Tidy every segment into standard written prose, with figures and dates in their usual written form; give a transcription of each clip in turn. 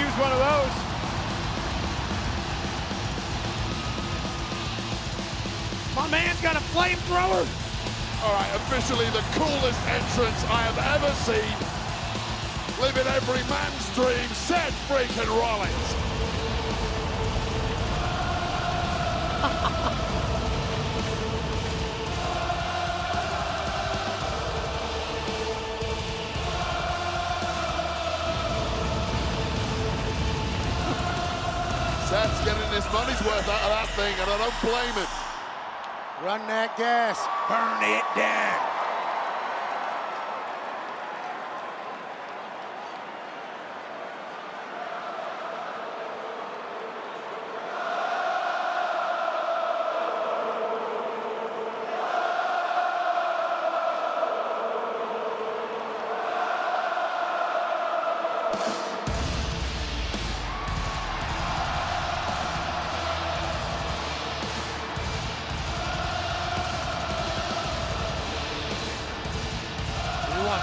use one of those. My man's got a flamethrower. All right, officially the coolest entrance I have ever seen. Living every man's dream, Seth freaking Rollins. Seth's getting his money's worth out of that thing, and I don't blame him. Run that gas. Burn it down.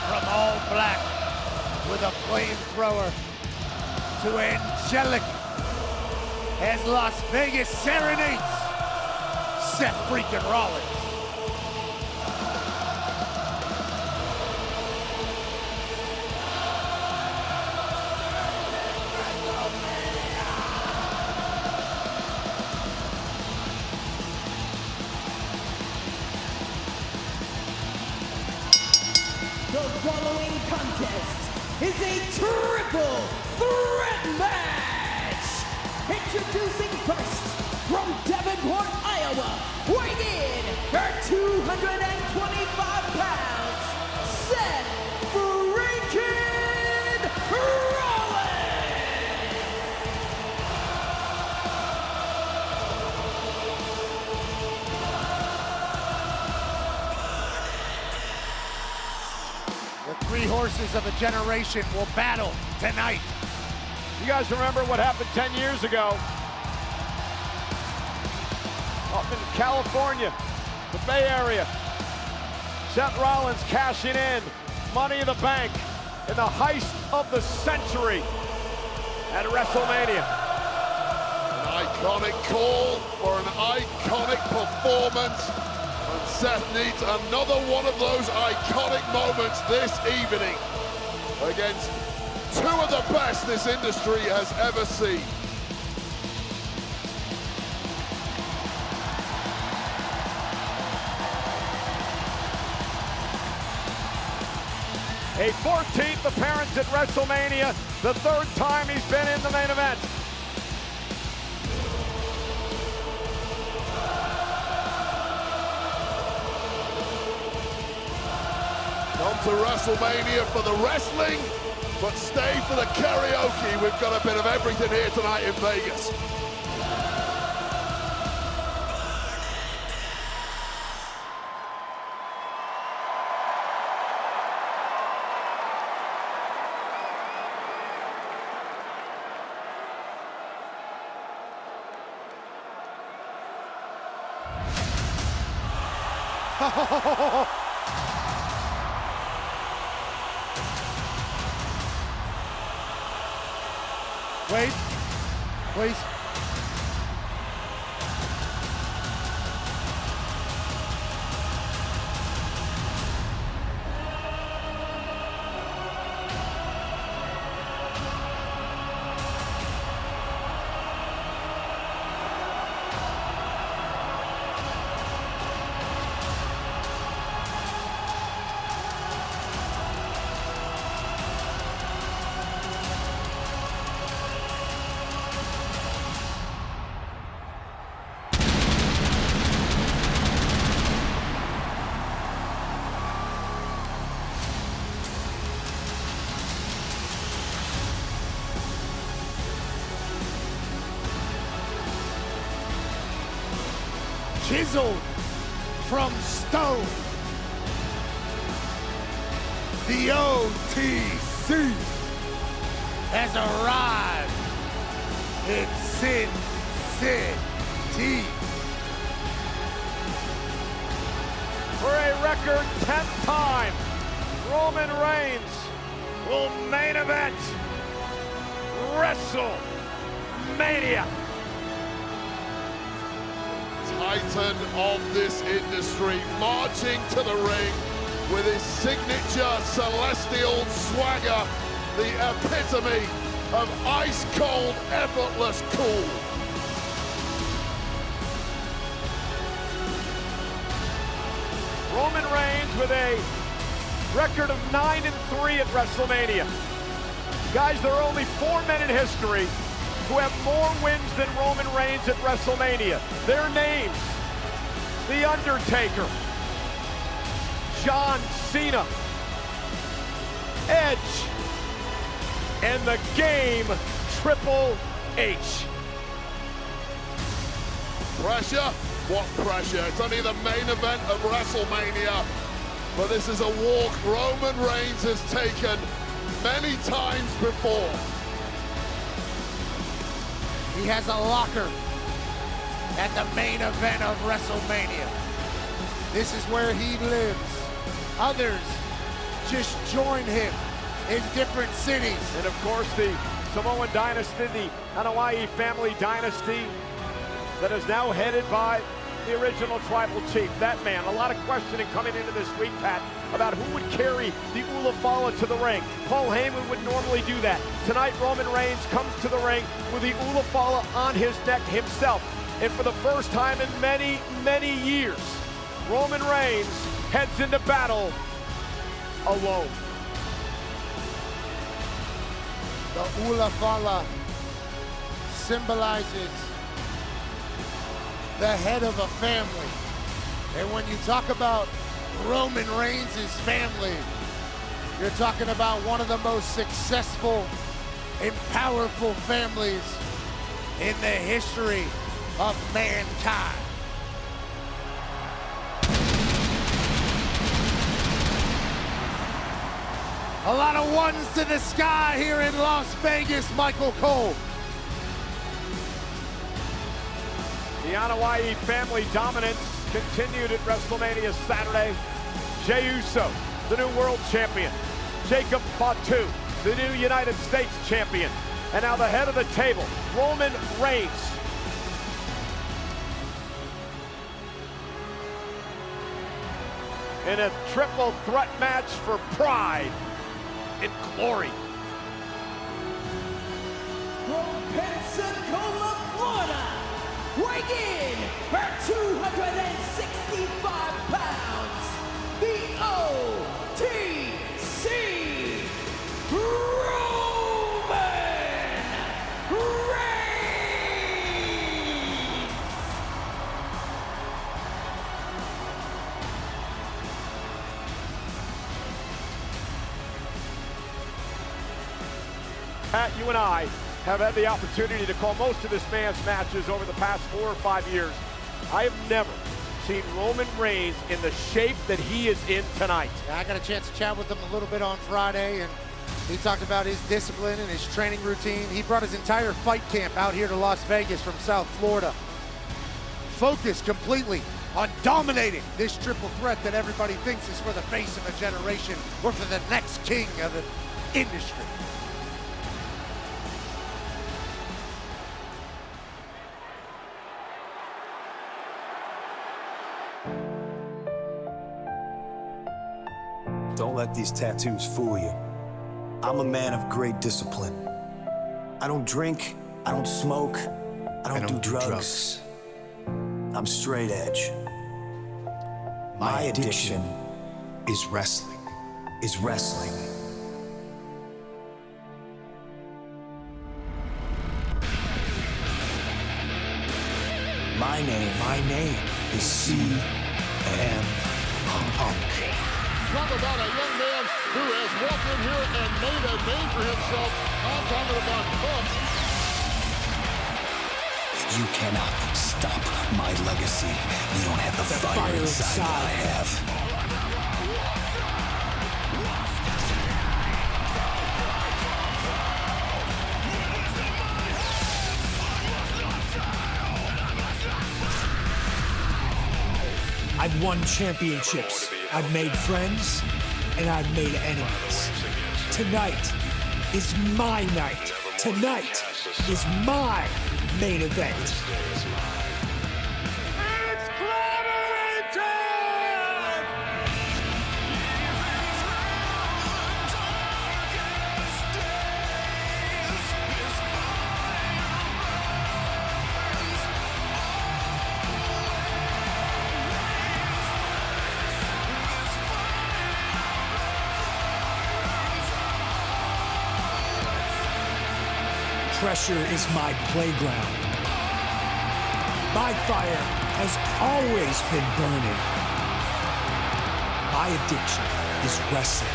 From all black with a flamethrower to angelic as Las Vegas serenades Seth freaking Rollins. The following contest is a triple threat match. Introducing first, from Davenport, Iowa, weighing in at 225 pounds, Seth freaking Rollins. The three horses of a generation will battle tonight. You guys remember what happened 10 years ago? Up in California, the Bay Area. Seth Rollins cashing in Money in the Bank in the heist of the century at WrestleMania. An iconic call for an iconic performance. And Seth needs another one of those iconic moments this evening against two of the best this industry has ever seen. A 14th appearance at WrestleMania, the third time he's been in the main event. Come to WrestleMania for the wrestling, but stay for the karaoke. We've got a bit of everything here tonight in Vegas. Wait, please. Chiseled from stone, the OTC has arrived in Sin City. For a record 10th time, Roman Reigns will main event WrestleMania. Titan of this industry, marching to the ring with his signature celestial swagger, the epitome of ice-cold, effortless cool. Roman Reigns with a record of 9-3 at WrestleMania. Guys, there are only 4 men in history who have more wins than Roman Reigns at WrestleMania. Their names: The Undertaker, John Cena, Edge, and the Game, Triple H. Pressure? What pressure? It's only the main event of WrestleMania, but this is a walk Roman Reigns has taken many times before. He has a locker at the main event of WrestleMania. This is where he lives. Others just join him in different cities. And of course, the Samoan dynasty, the Anoa'i family dynasty, that is now headed by the original tribal chief. That man, a lot of questioning coming into this week, Pat, about who would carry the Ulafala to the ring. Paul Heyman would normally do that. Tonight, Roman Reigns comes to the ring with the Ulafala on his neck himself. And for the first time in many, many years, Roman Reigns heads into battle alone. The Ulafala symbolizes the head of a family. And when you talk about Roman Reigns' family, you're talking about one of the most successful and powerful families in the history of mankind. A lot of ones to the sky here in Las Vegas, Michael Cole. The Anoa'i family dominance continued at WrestleMania Saturday. Jey Uso, the new world champion. Jacob Fatu, the new United States champion. And now the head of the table, Roman Reigns. In a triple threat match for pride and glory. From Pensacola, Florida, weighing in at 265 pounds, the OTC, Roman Reigns. Pat, you and I have had the opportunity to call most of this man's matches over the past 4 or 5 years. I have never seen Roman Reigns in the shape that he is in tonight. I got a chance to chat with him a little bit on Friday, and he talked about his discipline and his training routine. He brought his entire fight camp out here to Las Vegas from South Florida, focused completely on dominating this triple threat that everybody thinks is for the face of a generation or for the next king of the industry. Don't let these tattoos fool you. I'm a man of great discipline. I don't drink, I don't smoke, I don't do drugs. I'm straight edge. My addiction is wrestling. is wrestling. My name is CM Punk. Talk about a young man who has walked in here and made a name for himself. I'm talking about Punk. You cannot stop my legacy. You don't have the fire inside that I have. I've won championships. I've made friends, and I've made enemies. Tonight is my night Tonight is my main event. It's Clattery time! Pressure is my playground. My fire has always been burning. My addiction is wrestling.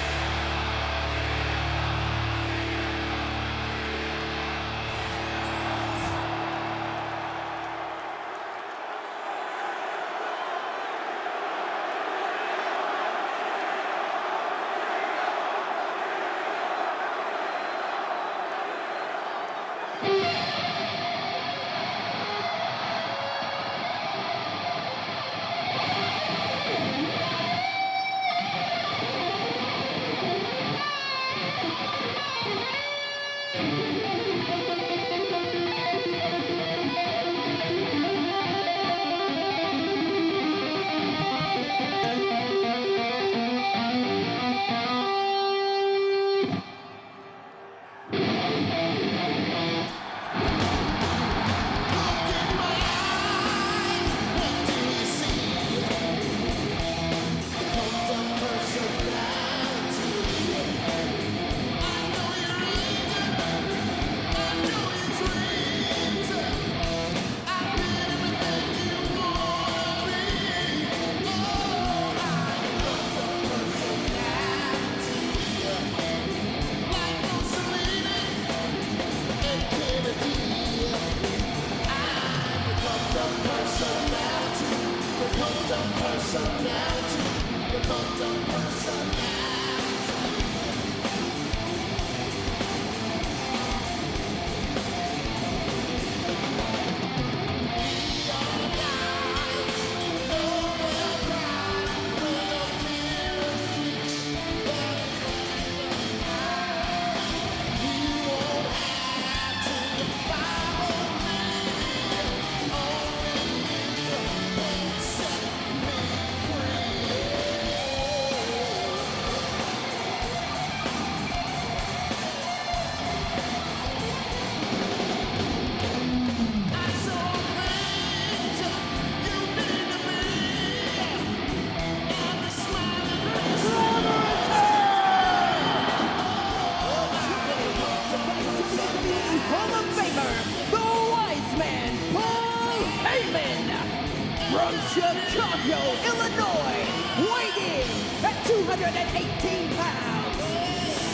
From Chicago, Illinois, weighing in at 218 pounds,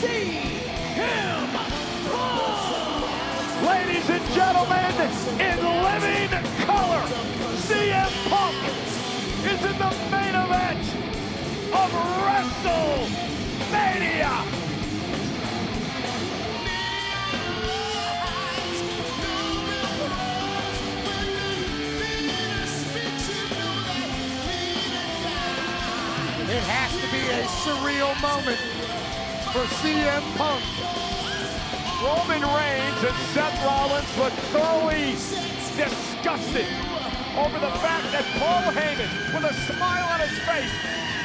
CM Punk! Ladies and gentlemen, in living color, CM Punk is in the main event of WrestleMania. It has to be a surreal moment for CM Punk. Roman Reigns and Seth Rollins look thoroughly disgusted over the fact that Paul Heyman, with a smile on his face,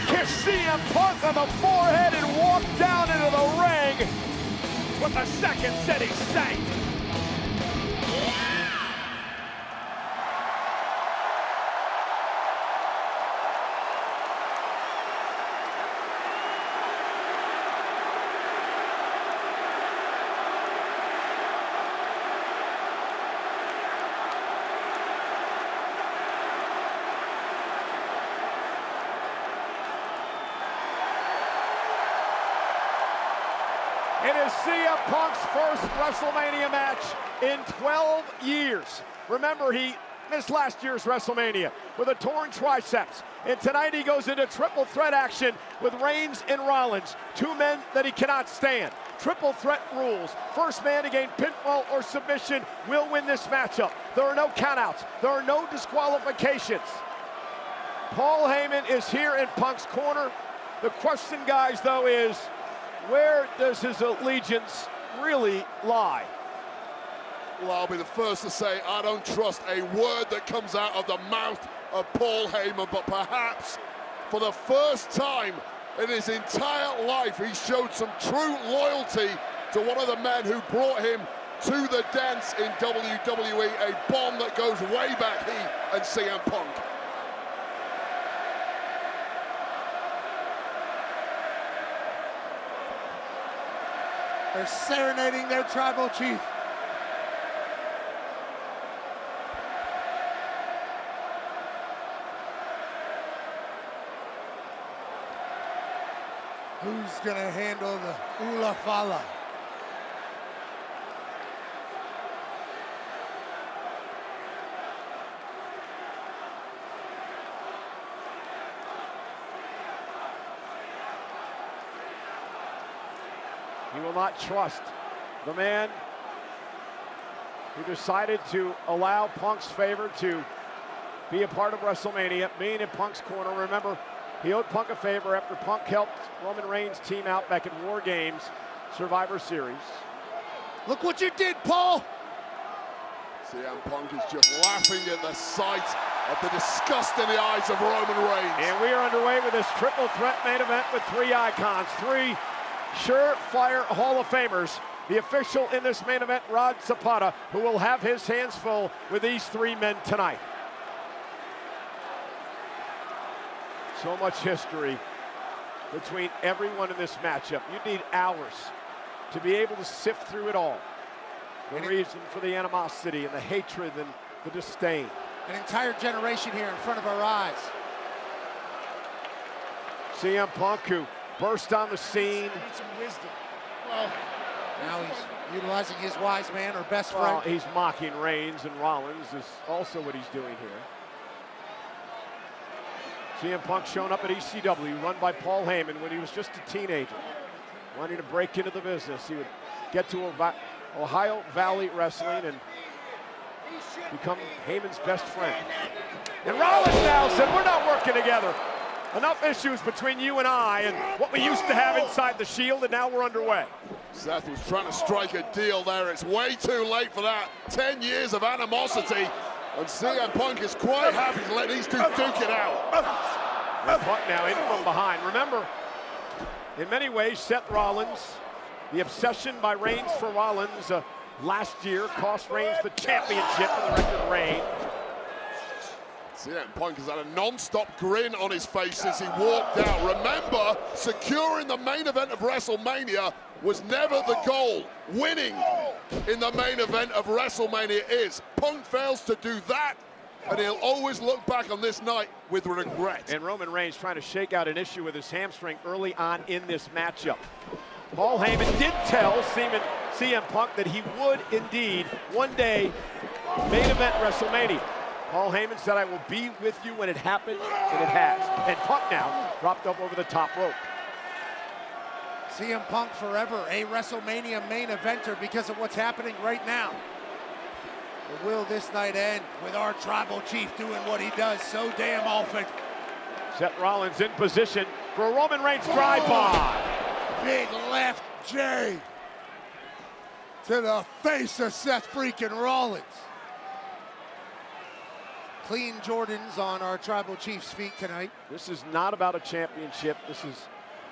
kissed CM Punk on the forehead and walked down into the ring with the second city saint. It is CM Punk's first WrestleMania match in 12 years. Remember, he missed last year's WrestleMania with a torn triceps. And tonight he goes into triple threat action with Reigns and Rollins, two men that he cannot stand. Triple threat rules. First man to gain pinfall or submission will win this matchup. There are no countouts. There are no disqualifications. Paul Heyman is here in Punk's corner. The question, guys, though, is where does his allegiance really lie? Well, I'll be the first to say I don't trust a word that comes out of the mouth of Paul Heyman, but perhaps for the first time in his entire life, he showed some true loyalty to one of the men who brought him to the dance in WWE, a bond that goes way back, he and CM Punk. They're serenading their tribal chief. Who's gonna handle the Ula Fala? He will not trust the man who decided to allow Punk's favor to be a part of WrestleMania, being in Punk's corner. Remember, he owed Punk a favor after Punk helped Roman Reigns team out back in War Games Survivor Series. Look what you did, Paul! CM Punk is just laughing at the sight of the disgust in the eyes of Roman Reigns. And we are underway with this triple threat main event with three icons, three surefire Hall of Famers. The official in this main event, Rod Zapata, who will have his hands full with these three men tonight. So much history between everyone in this matchup. You need hours to be able to sift through it all. The reason for the animosity and the hatred and the disdain. An entire generation here in front of our eyes. CM Punk, who burst on the scene. Now he's utilizing his wise man or best friend. Well, he's mocking Reigns, and Rollins is also what he's doing here. CM Punk showing up at ECW, run by Paul Heyman when he was just a teenager, wanting to break into the business. He would get to Ohio Valley Wrestling and become Heyman's best friend. And Rollins now said, we're not working together. Enough issues between you and I and what we used to have inside the Shield, and now we're underway. Seth was trying to strike a deal there. It's way too late for that. 10 years of animosity. And CM Punk is quite happy to let these two duke it out. And Punk now in from behind. Remember, in many ways, Seth Rollins, the obsession by Reigns for Rollins last year cost Reigns the championship in the record reign. CM Punk has had a non-stop grin on his face since he walked out. Remember, securing the main event of WrestleMania was never the goal. Winning in the main event of WrestleMania is. Punk fails to do that, and he'll always look back on this night with regret. And Roman Reigns trying to shake out an issue with his hamstring early on in this matchup. Paul Heyman did tell CM Punk that he would indeed one day main event WrestleMania. Paul Heyman said, I will be with you when it happens, and it has. And Punk now dropped up over the top rope. CM Punk forever a WrestleMania main eventer because of what's happening right now. But will this night end with our tribal chief doing what he does so damn often? Seth Rollins in position for a Roman Reigns drive-by. Big left J to the face of Seth freaking Rollins. Clean Jordans on our tribal chief's feet tonight. This is not about a championship. This is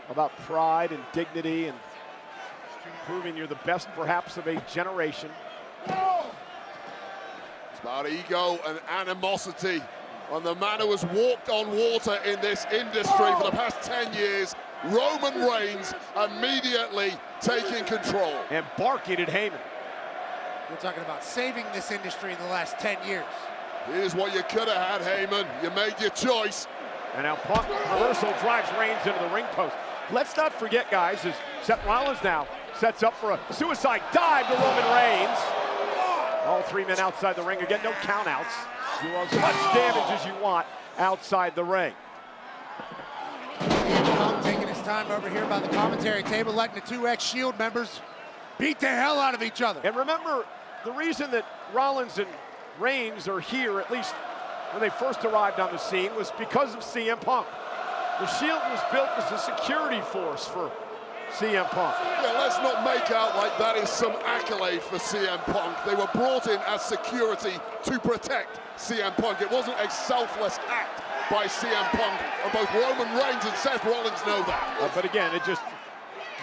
about pride and dignity and proving you're the best perhaps of a generation. It's about ego and animosity. And the man who has walked on water in this industry for the past 10 years, Roman Reigns, immediately taking control. And barking at Heyman. We're talking about saving this industry in the last 10 years. Here's what you could have had, Heyman. You made your choice. And now Punk reversal drives Reigns into the ring post. Let's not forget, guys, as Seth Rollins now sets up for a suicide dive to Roman Reigns. All three men outside the ring. Again, no countouts. Do as much damage as you want outside the ring. Punk taking his time over here by the commentary table, letting the 2X Shield members beat the hell out of each other. And remember, the reason that Rollins and Reigns are here, at least when they first arrived on the scene, was because of CM Punk. The Shield was built as a security force for CM Punk. Yeah, let's not make out like that is some accolade for CM Punk. They were brought in as security to protect CM Punk. It wasn't a selfless act by CM Punk, and both Roman Reigns and Seth Rollins know that. But again, it just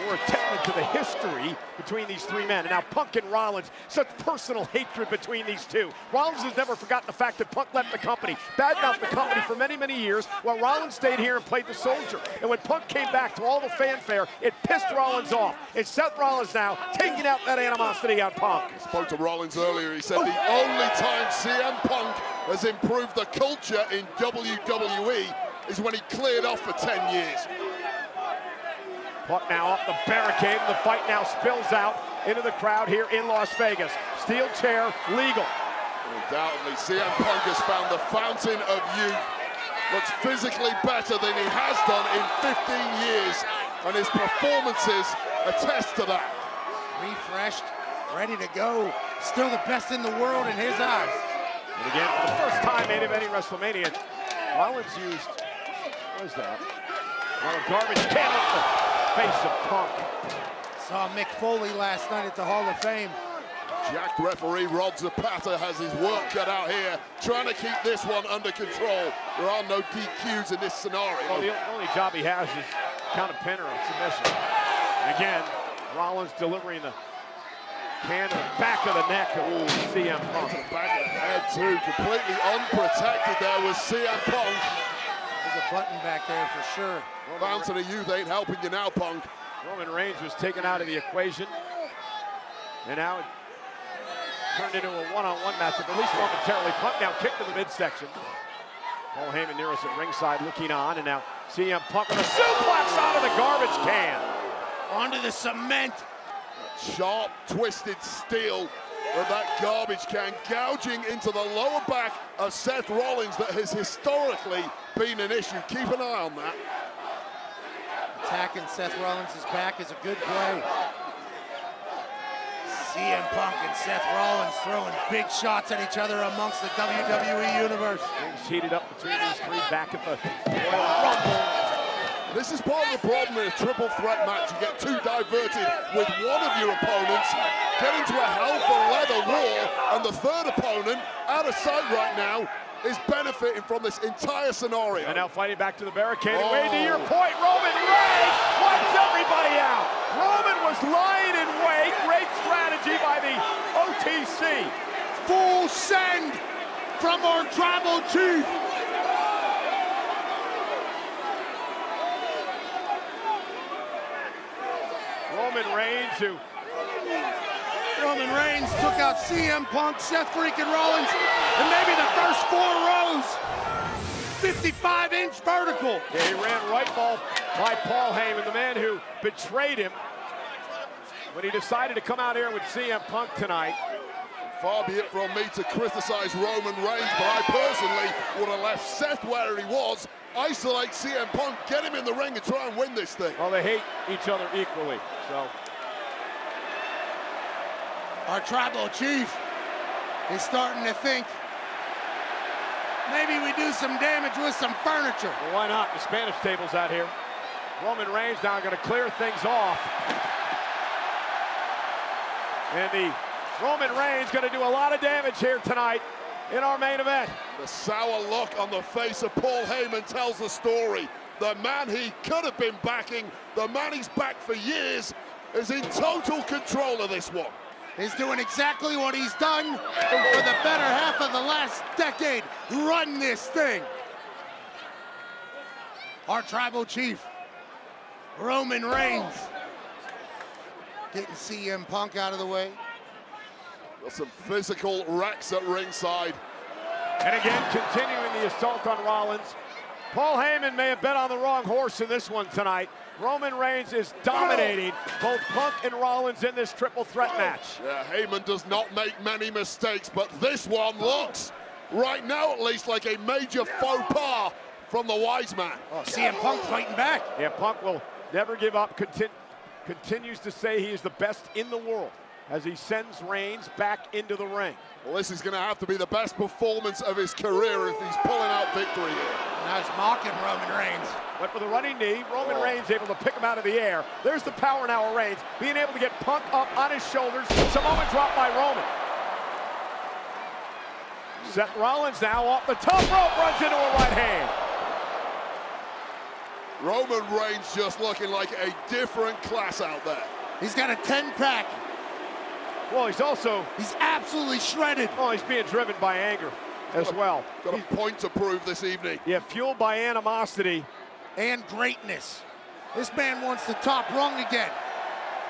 more a testament to the history between these three men. And now Punk and Rollins, such personal hatred between these two. Rollins has never forgotten the fact that Punk left the company, badmouthed the company for many, many years, while Rollins stayed here and played the soldier. And when Punk came back to all the fanfare, it pissed Rollins off. It's Seth Rollins now taking out that animosity on Punk. I spoke to Rollins earlier. He said the only time CM Punk has improved the culture in WWE is when he cleared off for 10 years. Punk now off the barricade, and the fight now spills out into the crowd here in Las Vegas. Steel chair, legal. Undoubtedly, CM Punk has found the fountain of youth. Looks physically better than he has done in 15 years, and his performances attest to that. Refreshed, ready to go. Still the best in the world in his eyes. And again, for the first time in any WrestleMania, Rollins used, what is that? Well, a garbage can off the face of Punk. Saw Mick Foley last night at the Hall of Fame. Jacked referee Rod Zapata has his work cut out here, trying to keep this one under control. There are no DQs in this scenario. Well, the only job he has is count a pin or a submission. And again, Rollins delivering the can to the back of the neck of CM Punk. To the back of the head too, completely unprotected there was CM Punk. There's a button back there for sure. Fountain of youth ain't helping you now, Punk. Roman Reigns was taken out of the equation. And now it turned into a one-on-one matchup, at least momentarily. Punk now kicked to the midsection. Paul Heyman near us at ringside looking on, and now CM Punk with a suplex out of the garbage can. Onto the cement. Sharp, twisted steel of that garbage can gouging into the lower back of Seth Rollins that has historically been an issue. Keep an eye on that. Attacking Seth Rollins' back is a good play. CM Punk and Seth Rollins throwing big shots at each other amongst the WWE Universe. Things heated up between these three back at the Royal Rumble. This is part of the problem in a triple threat match. You get too diverted with one of your opponents, get into a hell for leather war, and the third opponent, out of sight right now, is benefiting from this entire scenario. And now fighting back to the barricade. And Wade, to your point, Roman Reigns wipes everybody out. Roman was lying in wait. Great strategy by the OTC. Full send from our tribal chief. Roman Reigns took out CM Punk, Seth freaking Rollins, and maybe the first 4 rows. 55-inch vertical. Yeah, he ran right ball by Paul Heyman, the man who betrayed him when he decided to come out here with CM Punk tonight. Far be it from me to criticize Roman Reigns, but I personally would have left Seth where he was, isolate CM Punk, get him in the ring and try and win this thing. Well, they hate each other equally, so. Our tribal chief is starting to think maybe we do some damage with some furniture. Well, why not? The Spanish table's out here. Roman Reigns now going to clear things off. And the Roman Reigns going to do a lot of damage here tonight in our main event. The sour look on the face of Paul Heyman tells the story. The man he could have been backing, the man he's backed for years, is in total control of this one. He's doing exactly what he's done for the better half of the last decade. Run this thing. Our tribal chief, Roman Reigns, getting CM Punk out of the way. Got some physical wrecks at ringside. And again, continuing the assault on Rollins. Paul Heyman may have bet on the wrong horse in this one tonight. Roman Reigns is dominating both Punk and Rollins in this triple threat match. Yeah, Heyman does not make many mistakes, but this one looks, right now at least, like a major faux pas from the wise man. Oh, CM Punk fighting back. Yeah, Punk will never give up, continues to say he is the best in the world. as he sends Reigns back into the ring. Well, this is going to have to be the best performance of his career if he's pulling out victory here. Now he's mocking Roman Reigns. Went for the running knee. Roman Reigns able to pick him out of the air. There's the power now of Reigns, being able to get Punk up on his shoulders. Samoan drop by Roman. Seth Rollins now off the top rope, runs into a right hand. Roman Reigns just looking like a different class out there. He's got a 10-pack. Well, he's absolutely shredded. Oh, he's being driven by anger as well. Got a point to prove this evening. Yeah, fueled by animosity. And greatness. This man wants the top rung again.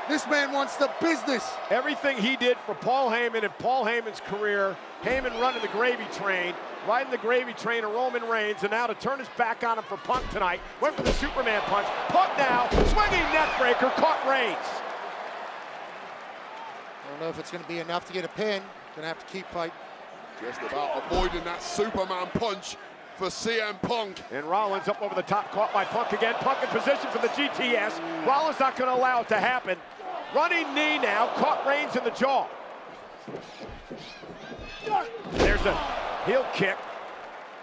This man wants the business. Everything he did for Paul Heyman in Paul Heyman's career, Heyman running the gravy train, riding the gravy train of Roman Reigns, and now to turn his back on him for Punk tonight. Went for the Superman punch. Punk now, swinging neck breaker, caught Reigns. I don't know if it's going to be enough to get a pin. Going to have to keep fighting. Just about avoiding that Superman punch for CM Punk. And Rollins up over the top, caught by Punk again. Punk in position for the GTS. Rollins not going to allow it to happen. Running knee now, caught Reigns in the jaw. There's a heel kick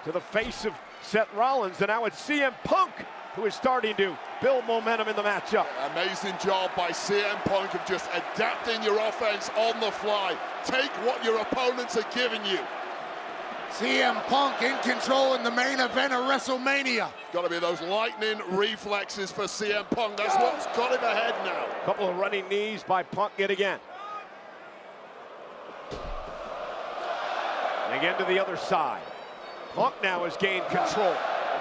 to the face of Seth Rollins, and now it's CM Punk who is starting to build momentum in the matchup. Amazing job by CM Punk of just adapting your offense on the fly. Take what your opponents are giving you. CM Punk in control in the main event of WrestleMania. Got to be those lightning reflexes for CM Punk. That's what's got him ahead now. Couple of running knees by Punk yet again. And again to the other side. Punk now has gained control.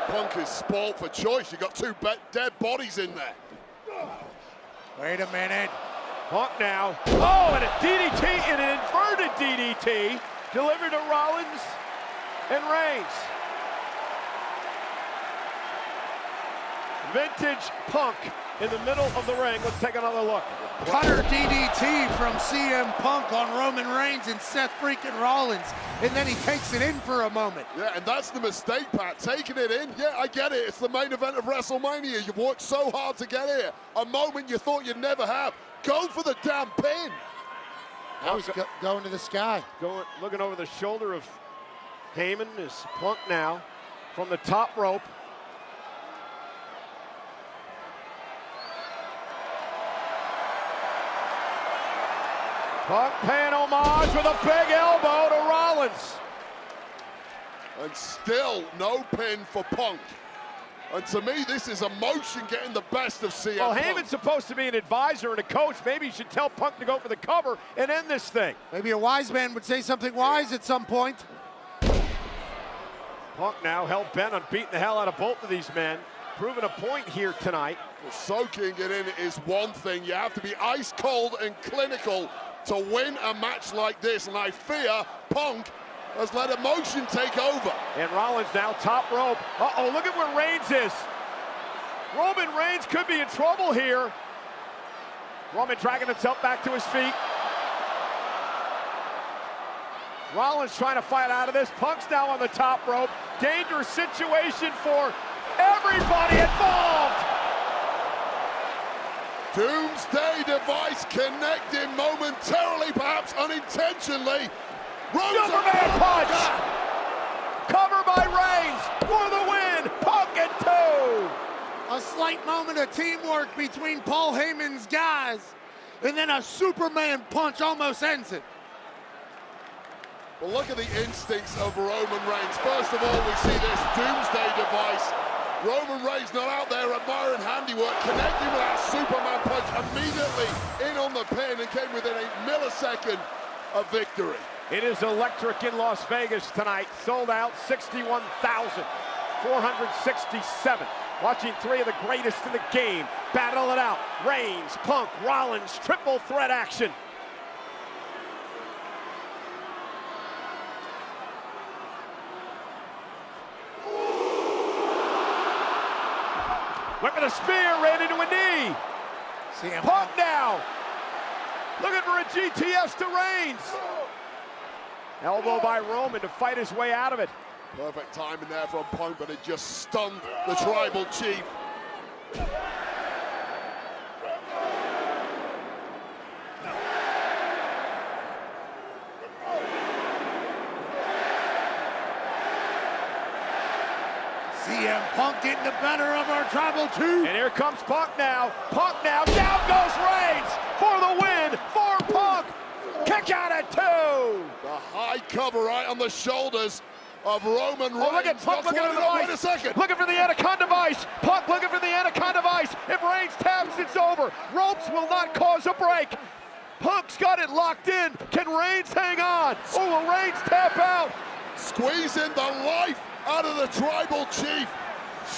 Punk is spoiled for choice. You got two dead bodies in there. Wait a minute. Punk now. Oh, and a DDT, and an inverted DDT delivered to Rollins and Reigns. Vintage Punk in the middle of the ring. Let's take another look. Cutter DDT from CM Punk on Roman Reigns and Seth freaking Rollins. And then he takes it in for a moment. Yeah, and that's the mistake, Pat. Taking it in. Yeah, I get it. It's the main event of WrestleMania. You've worked so hard to get here. A moment you thought you'd never have. Go for the damn pin. Now he's going to the sky. Looking over the shoulder of Heyman is Punk now from the top rope. Punk paying homage with a big elbow to Rollins. And still no pin for Punk. And to me, this is emotion getting the best of CM Well, Punk. Heyman's supposed to be an advisor and a coach. Maybe he should tell Punk to go for the cover and end this thing. Maybe a wise man would say something wise at some point. Punk now hell-bent on beating the hell out of both of these men. Proving a point here tonight. Well, soaking it in is one thing. You have to be ice cold and clinical to win a match like this. And I fear Punk has let emotion take over. And Rollins now top rope. Uh-oh, look at where Reigns is. Roman Reigns could be in trouble here. Roman dragging himself back to his feet. Rollins trying to fight out of this. Punk's now on the top rope. Dangerous situation for everybody involved. Doomsday device connecting momentarily, perhaps unintentionally. Superman punch! Cover by Reigns for the win. Punk and 2. A slight moment of teamwork between Paul Heyman's guys, and then a Superman punch almost ends it. Well, look at the instincts of Roman Reigns. First of all, we see this Doomsday device. Roman Reigns not out there admiring handiwork, connecting with that Superman punch immediately in on the pin and came within a millisecond of victory. It is electric in Las Vegas tonight. Sold out 61,467. Watching three of the greatest in the game battle it out. Reigns, Punk, Rollins, triple threat action. Went for the spear, ran into a knee. Punk now. Looking for a GTS to Reigns. Elbow by Roman to fight his way out of it. Perfect timing there from Punk, but it just stunned the tribal chief. Punk getting the better of our tribal chief. And here comes Punk now. Punk now. Down goes Reigns for the win for Punk. Kick out at 2. The high cover right on the shoulders of Roman Reigns. Oh, look at Punk looking for the Wait a vice. second. Looking for the Anaconda vice. Punk looking for the Anaconda vice. If Reigns taps, it's over. Ropes will not cause a break. Punk's got it locked in. Can Reigns hang on? Oh, will Reigns tap out? Squeezing the life out of the tribal chief.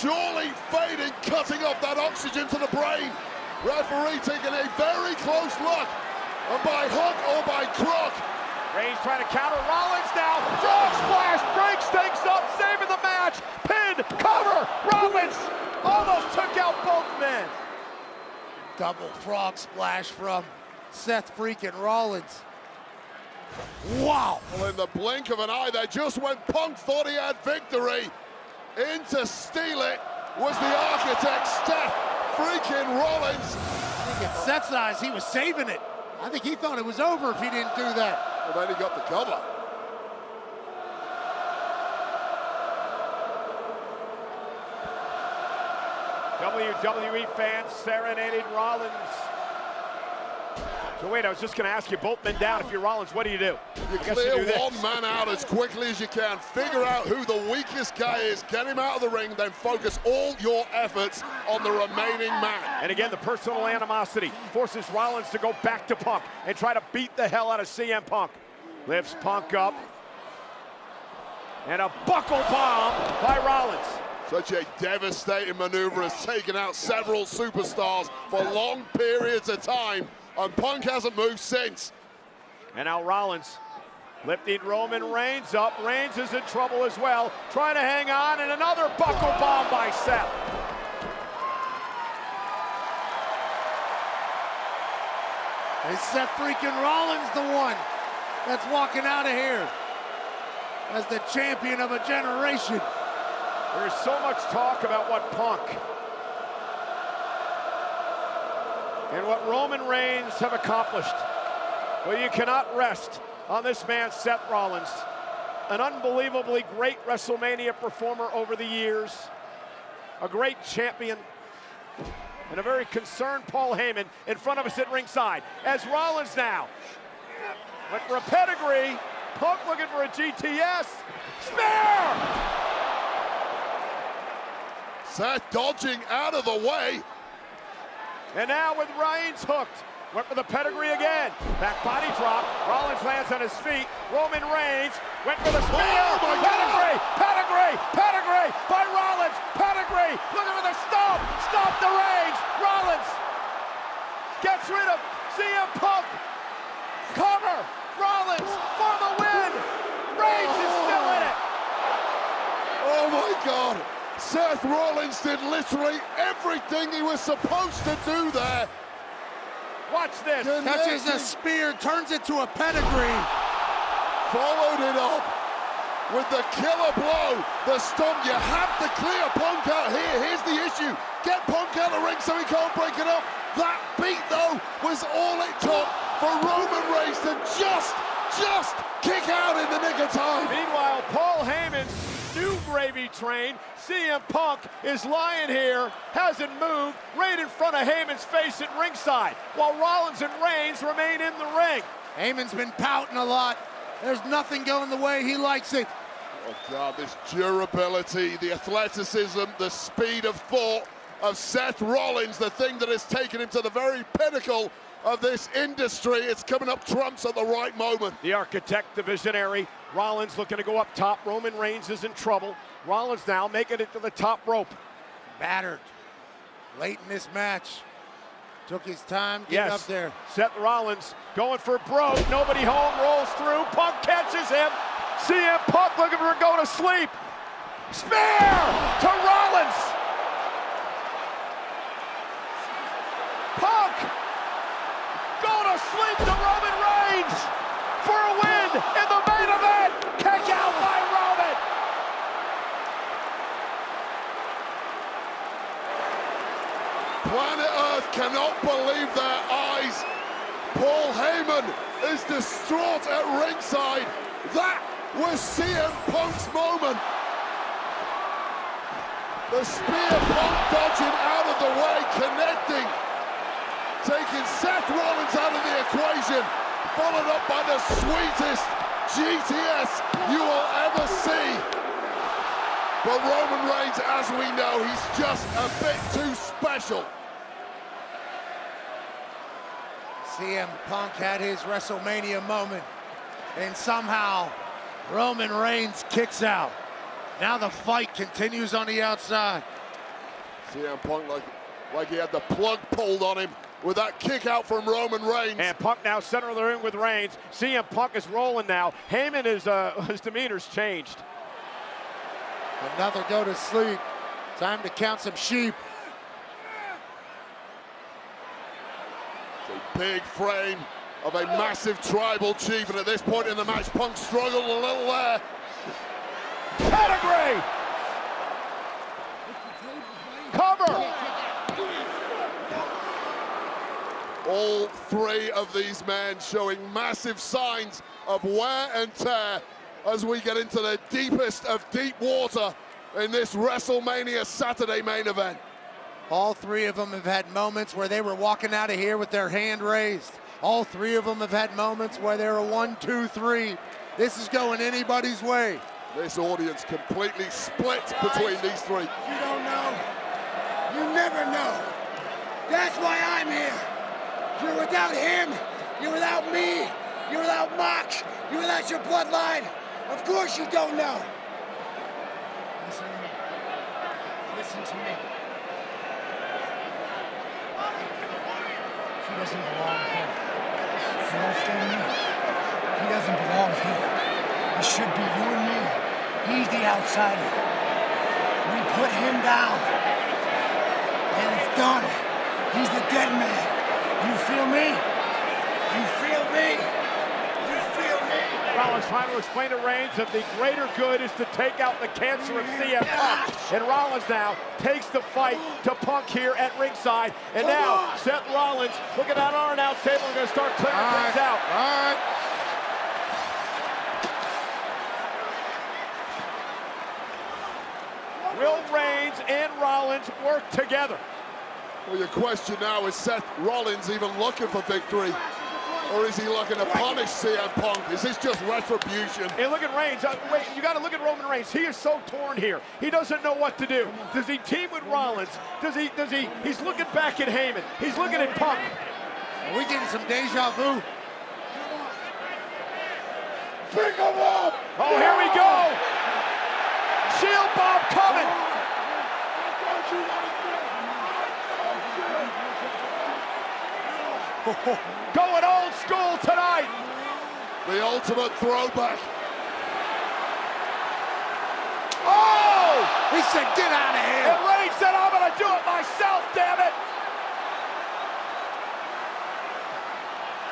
Surely fading, cutting off that oxygen to the brain. Referee taking a very close look. And by hook or by crook. Reigns trying to counter Rollins now. Frog splash, breaks things up, saving the match. Pin, cover, Rollins almost took out both men. Double frog splash from Seth freaking Rollins. Wow. Well, in the blink of an eye there, just when Punk thought he had victory, in to steal it was the architect, Seth freaking Rollins. I think in Seth's eyes, he was saving it. I think he thought it was over if he didn't do that. Well, then he got the cover. WWE fans serenading Rollins. So wait, I was just going to ask you, both men down. If you're Rollins, what do? You Clear one man out as quickly as you can. Figure out who the weakest guy is. Get him out of the ring, then focus all your efforts on the remaining man. And again, the personal animosity forces Rollins to go back to Punk and try to beat the hell out of CM Punk. Lifts Punk up. And a buckle bomb by Rollins. Such a devastating maneuver, has taken out several superstars for long periods of time, and Punk hasn't moved since. And now Rollins lifting Roman Reigns up. Reigns is in trouble as well, trying to hang on, and another buckle bomb by Sept. Is Seth freaking Rollins the one that's walking out of here as the champion of a generation? There's so much talk about what Punk and what Roman Reigns have accomplished. Well, you cannot rest on this man, Seth Rollins. An unbelievably great WrestleMania performer over the years. A great champion. And a very concerned Paul Heyman in front of us at ringside. As Rollins now went for a pedigree. Punk looking for a GTS. Spear! Seth dodging out of the way. And now with Reigns hooked. Went for the pedigree again. Back body drop. Rollins lands on his feet. Roman Reigns went for the spear. Oh my pedigree, pedigree, pedigree by Rollins. Pedigree, looking for the stomp. Stomp to Reigns. Rollins gets rid of CM Punk. Cover. Rollins for the win. Reigns is still in it. Oh my God. Seth Rollins did literally everything he was supposed to do there. Watch this. Touches a spear, turns it to a pedigree. Followed it up with the killer blow, the stomp. You have to clear Punk out here. Here's the issue. Get Punk out of the ring so he can't break it up. That beat, though, was all it took for Roman Reigns to just kick out in the nick of time. Meanwhile, Paul Heyman's new gravy train, CM Punk, is lying here, hasn't moved, right in front of Heyman's face at ringside, while Rollins and Reigns remain in the ring. Heyman's been pouting a lot. There's nothing going the way he likes it. Oh God, this durability, the athleticism, the speed of thought of Seth Rollins, the thing that has taken him to the very pinnacle of this industry. It's coming up trumps at the right moment. The architect, the visionary, Rollins looking to go up top. Roman Reigns is in trouble. Rollins now making it to the top rope. Battered late in this match. Took his time getting up there. Seth Rollins going for broke. Nobody home, rolls through. Punk catches him. CM Punk looking for a go to sleep. Spear to Rollins. Punk go to sleep to Roman Reigns for a win in the main event. Kick out by Roman. Planet Earth cannot believe their eyes. Paul Heyman is distraught at ringside. That was CM Punk's moment. The spear, Punk dodging out of the way, connecting, taking Seth Rollins out of the equation, followed up by the sweetest GTS you will ever see. But Roman Reigns, as we know, he's just a bit too special. CM Punk had his WrestleMania moment, and somehow Roman Reigns kicks out. Now the fight continues on the outside. CM Punk like he had the plug pulled on him with that kick out from Roman Reigns. And Punk now center of the ring with Reigns. CM Punk is rolling now. Heyman is his demeanor's changed. Another go to sleep. Time to count some sheep. It's a big frame of a massive tribal chief, and at this point in the match, Punk struggled a little there. Pedigree! Cover! All three of these men showing massive signs of wear and tear as we get into the deepest of deep water in this WrestleMania Saturday main event. All three of them have had moments where they were walking out of here with their hand raised. All three of them have had moments where they were 1, 2, 3. This is going anybody's way. This audience completely split between these three. You don't know. You never know. That's why I'm here. You're without him. You're without me. You're without Mox. You're without your bloodline. Of course you don't know. Listen to me. Listen to me. He doesn't belong here. You understand me? He doesn't belong here. It should be you and me. He's the outsider. We put him down. And it's done. He's the dead man. You feel me? You feel me? You feel me? Rollins trying to explain to Reigns that the greater good is to take out the cancer of CM Punk. And Rollins now takes the fight to Punk here at ringside. And now Seth Rollins, look at that unannounced table, we're going to start clearing things out. All right. Will Reigns and Rollins work together? Well, your question now is Seth Rollins even looking for victory? Or is he looking to punish CM Punk? Is this just retribution? And look at Reigns. Wait, you got to look at Roman Reigns. He is so torn here. He doesn't know what to do. Does he team with Rollins? He's looking back at Heyman. He's looking at Punk. Are we getting some deja vu? Pick him up! Oh, here we go. Shield bomb coming. Going old school tonight. The ultimate throwback. Oh! He said, get out of here. And Reigns said, I'm going to do it myself, damn it.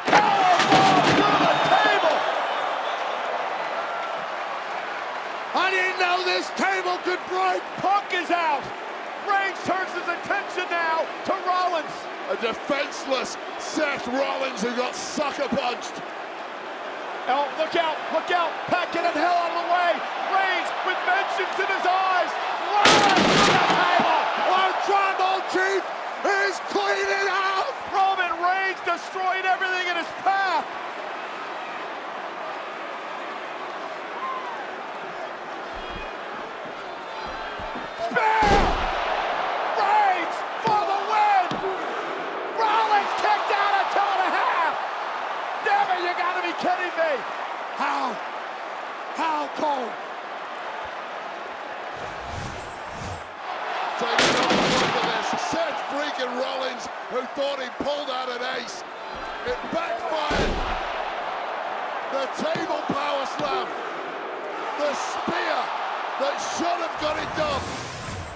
Powerbomb to the table. I didn't know this table could break. Punk is out. Reigns turns his attention now to Rollins. A defenseless Seth Rollins who got sucker punched. Oh, look out, packing the hell out of the way. Reigns with vengeance in his eyes. Rollins to the table. Our tribal chief is cleaning out. Roman Reigns destroyed everything in his path. Spear! Reigns for the win! Rollins kicked out at 2.5! Damn it, you gotta be kidding me! How cold? Taking a look at this. Seth freaking Rollins, who thought he pulled out an ace. It backfired. The table power slam. The spear that should have got it done.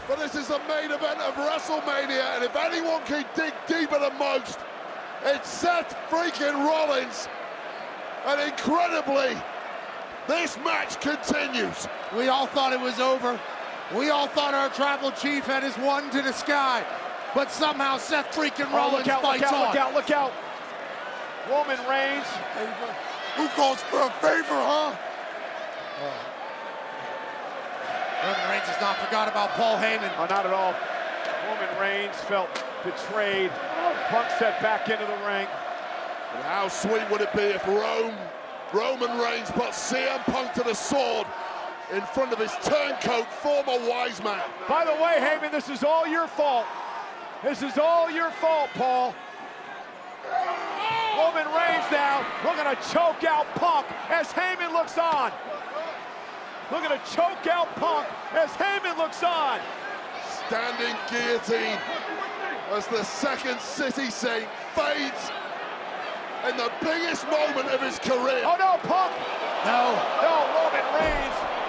But this is the main event of WrestleMania, and if anyone can dig deeper than most, it's Seth freaking Rollins. And incredibly, this match continues. We all thought it was over. We all thought our tribal chief had his one to the sky. But somehow Seth freaking Rollins fights on. Look out. Roman Reigns. Who calls for a favor, huh? Roman Reigns has not forgot about Paul Heyman. Oh, not at all. Roman Reigns felt betrayed. Punk set back into the ring. And how sweet would it be if Roman Reigns put CM Punk to the sword in front of his turncoat former wise man. By the way, Heyman, this is all your fault. This is all your fault, Paul. Roman Reigns now looking to choke out Punk as Heyman looks on. Looking to choke out Punk as Heyman looks on. Standing guillotine as the Second City Saint fades in the biggest moment of his career. Oh no, Punk! No. No, Roman Reigns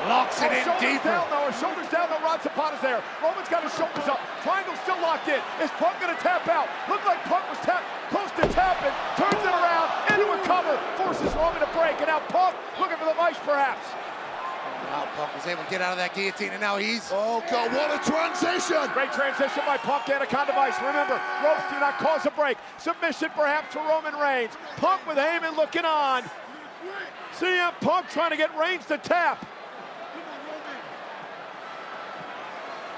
Locks it in deeper. Down, though. His shoulders down, the Rod Zapata's there. Roman's got his shoulders up. Triangle still locked in. Is Punk gonna tap out? Looked like Punk was close to tapping. Turns it around into a cover. Forces Roman to break. And now Punk looking for the vice, perhaps. Now Punk was able to get out of that guillotine, and now he's... Oh, God, what a transition! Great transition by Punk. Anaconda Vice. Remember, ropes do not cause a break. Submission perhaps to Roman Reigns. Punk with Heyman looking on. CM Punk trying to get Reigns to tap.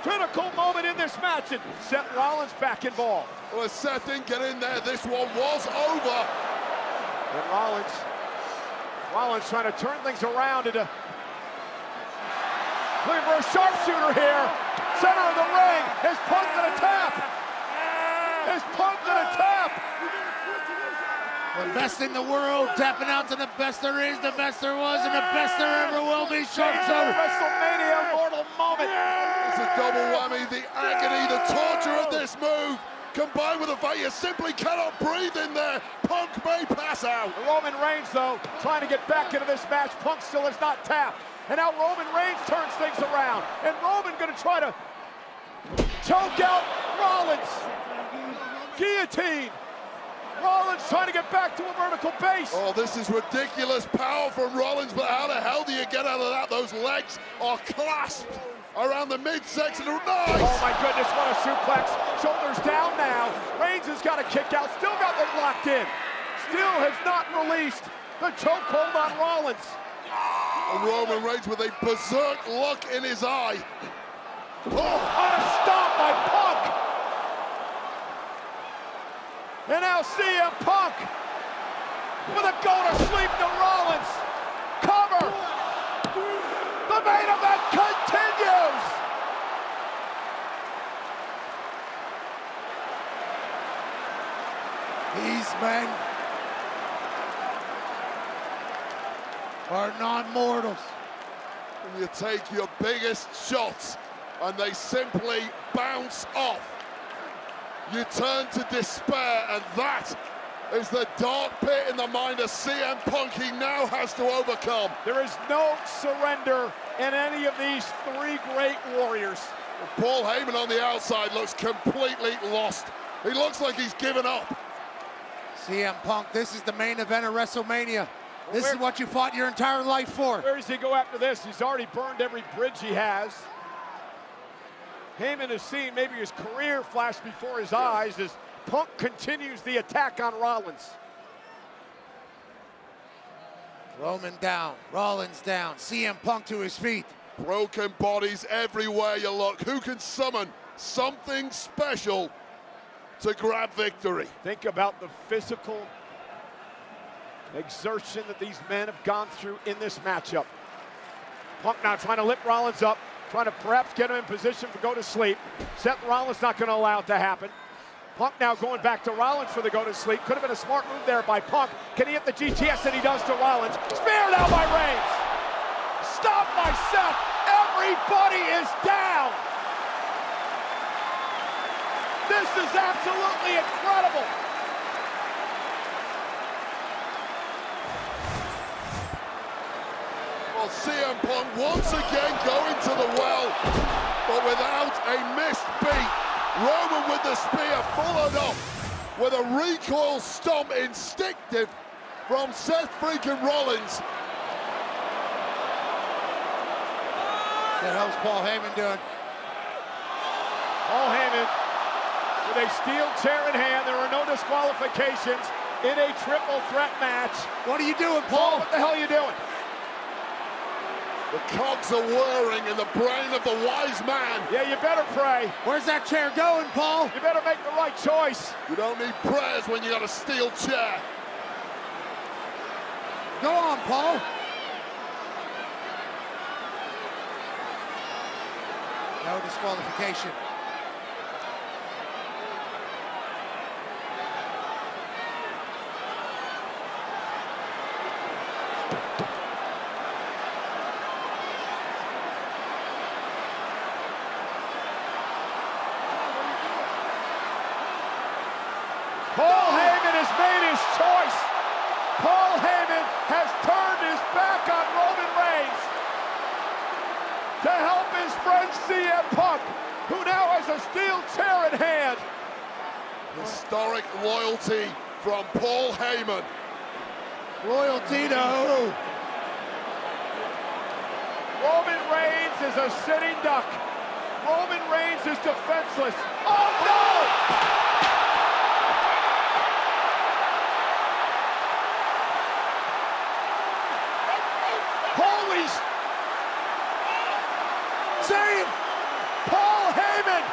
Critical moment in this match, and Seth Rollins back involved. Well, if Seth didn't get in there, this one was over. And Rollins trying to turn things around into... Looking for a sharpshooter here. Center of the ring. Is Punk gonna tap? Is Punk gonna tap? The best in the world, tapping out to the best there is, the best there was, and the best there ever will be. Sharpshooter. WrestleMania mortal moment. It's a double whammy. The agony, the torture of this move, combined with the fact you simply cannot breathe in there. Punk may pass out. Roman Reigns, though, trying to get back into this match. Punk still has not tapped. And now Roman Reigns turns things around. And Roman gonna try to choke out Rollins. Guillotine. Rollins trying to get back to a vertical base. Oh, this is ridiculous power from Rollins, but how the hell do you get out of that? Those legs are clasped around the midsection. Nice! Oh my goodness, what a suplex. Shoulders down now. Reigns has got a kick out, still got them locked in. Still has not released the chokehold on Rollins. And Roman Reigns with a berserk look in his eye. Oh, on a stop by Punk. And now CM Punk with a go to sleep to Rollins. Cover. The main event continues. These men are non-mortals. And you take your biggest shots and they simply bounce off. You turn to despair, and that is the dark pit in the mind of CM Punk he now has to overcome. There is no surrender in any of these three great warriors. Paul Heyman on the outside looks completely lost. He looks like he's given up. CM Punk, this is the main event of WrestleMania. This is what you fought your entire life for. Where does he go after this? He's already burned every bridge he has. Heyman has seen maybe his career flash before his eyes as Punk continues the attack on Rollins. Roman down, Rollins down, CM Punk to his feet. Broken bodies everywhere you look. Who can summon something special to grab victory? Think about the physical exertion that these men have gone through in this matchup. Punk now trying to lift Rollins up, trying to perhaps get him in position to go to sleep. Seth Rollins not going to allow it to happen. Punk now going back to Rollins for the go to sleep. Could have been a smart move there by Punk. Can he hit the GTS? And he does to Rollins. Spear now by Reigns. Stopped by Seth. Everybody is down. This is absolutely incredible. Well, CM Punk once again going to the well, but without a missed beat. Roman with the spear followed up with a recoil stomp, instinctive from Seth freaking Rollins. What the hell's Paul Heyman doing? Paul Heyman with a steel chair in hand. There are no disqualifications in a triple threat match. What are you doing, Paul, Paul? what the hell are you doing? The cogs are whirring in the brain of the wise man. Yeah, you better pray. Where's that chair going, Paul? You better make the right choice. You don't need prayers when you got a steel chair. Go on, Paul. No disqualification. Paul Heyman has made his choice. Paul Heyman has turned his back on Roman Reigns to help his friend CM Punk, who now has a steel chair in hand. Historic loyalty from Paul Heyman. Loyalty to who? Roman Reigns is a sitting duck. Roman Reigns is defenseless. Oh no! Holy Say it! Paul Heyman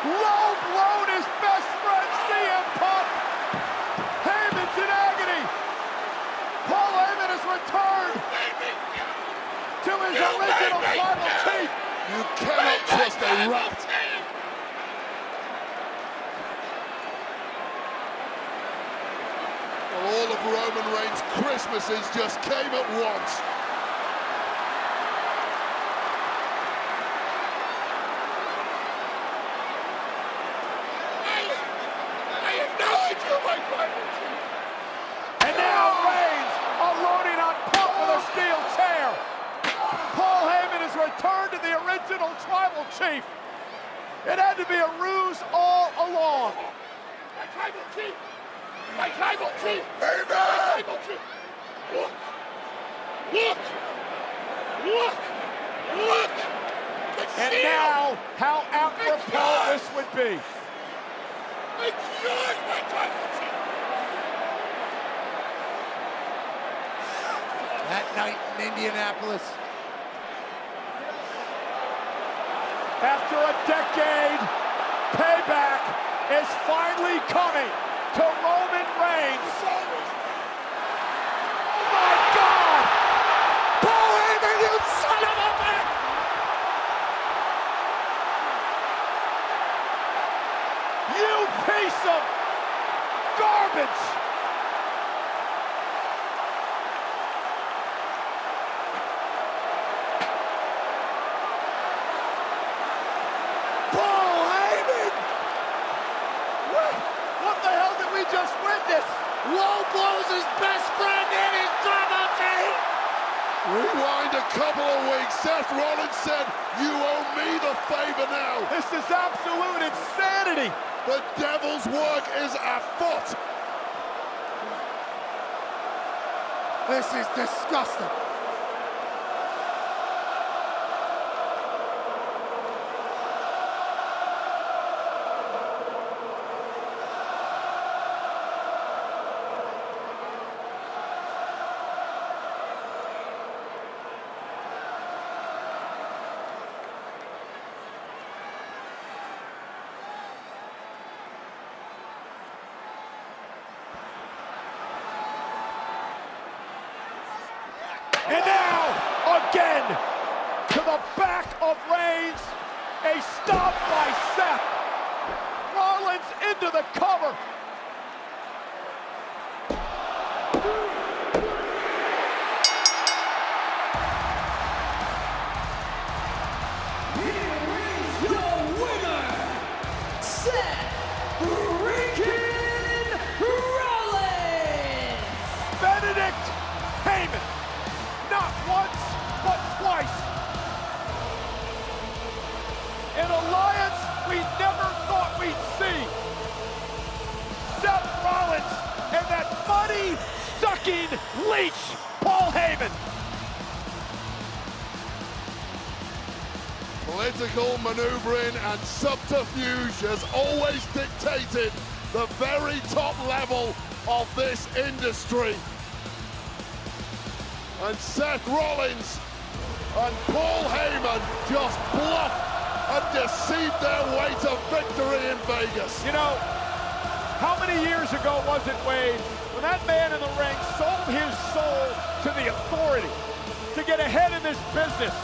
low blown his best friend CM Punk. Heyman's in agony. Paul Heyman has returned to his original tribal chief. You cannot trust a rat. Well, all of Roman Reigns' Christmases just came at once. And now Reigns unloading on Punk with a steel chair. Paul Heyman has returned to the original tribal chief. It had to be a ruse all along. My tribal chief! My tribal chief! My tribal chief! Look! Look! Look! Look! And now, how apropos this would be. It's yours, my tribal chief! That night in Indianapolis. After a decade, payback is finally coming to Roman Reigns. Oh my God! Paul Heyman, you son of a bitch! You piece of garbage! Paul Heyman! What the hell did we just witness? Low blows his best friend in his tribal chief. Rewind a couple of weeks. Seth Rollins said, "You owe me the favor now." This is absolute insanity. The devil's work is afoot. This is disgusting. And now, again, to the back of Reigns, a stop by Seth. Rollins into the cover. Here is your winner, Seth freaking Rollins! Benedict Heyman. Not once, but twice. An alliance we never thought we'd see. Seth Rollins and that money-sucking leech, Paul Heyman. Political maneuvering and subterfuge has always dictated the very top level of this industry. And Seth Rollins and Paul Heyman just bluffed and deceived their way to victory in Vegas. You know, how many years ago was it, Wade, when that man in the ring sold his soul to the authority to get ahead in this business?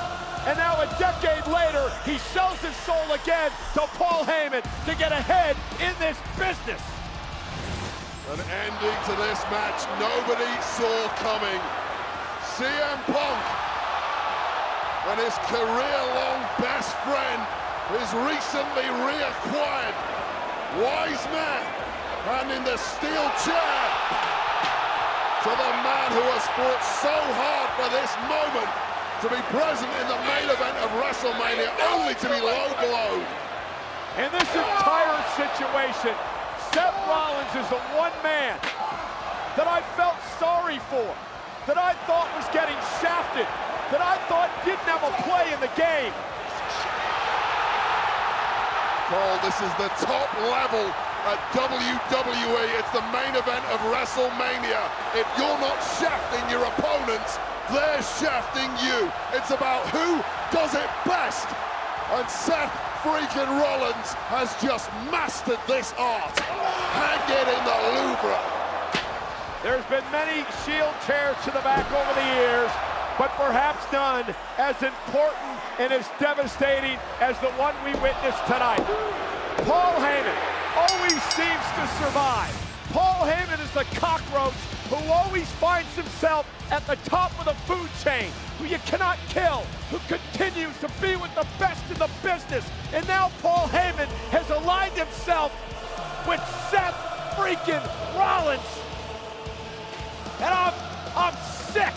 And now a decade later, he sells his soul again to Paul Heyman to get ahead in this business. An ending to this match nobody saw coming. CM Punk and his career-long best friend, his recently reacquired wise man, and in the steel chair to the man who has fought so hard for this moment to be present in the main event of WrestleMania, only to be low-blowed. In this entire situation, Seth Rollins is the one man that I felt sorry for, that I thought was getting shafted, that I thought didn't have a play in the game. Cole, this is the top level at WWE. It's the main event of WrestleMania. If you're not shafting your opponents, they're shafting you. It's about who does it best. And Seth freaking Rollins has just mastered this art. Hang it in the Louvre. There's been many Shield chairs to the back over the years, but perhaps none as important and as devastating as the one we witnessed tonight. Paul Heyman always seems to survive. Paul Heyman is the cockroach who always finds himself at the top of the food chain, who you cannot kill, who continues to be with the best in the business. And now Paul Heyman has aligned himself with Seth freaking Rollins. And I'm sick.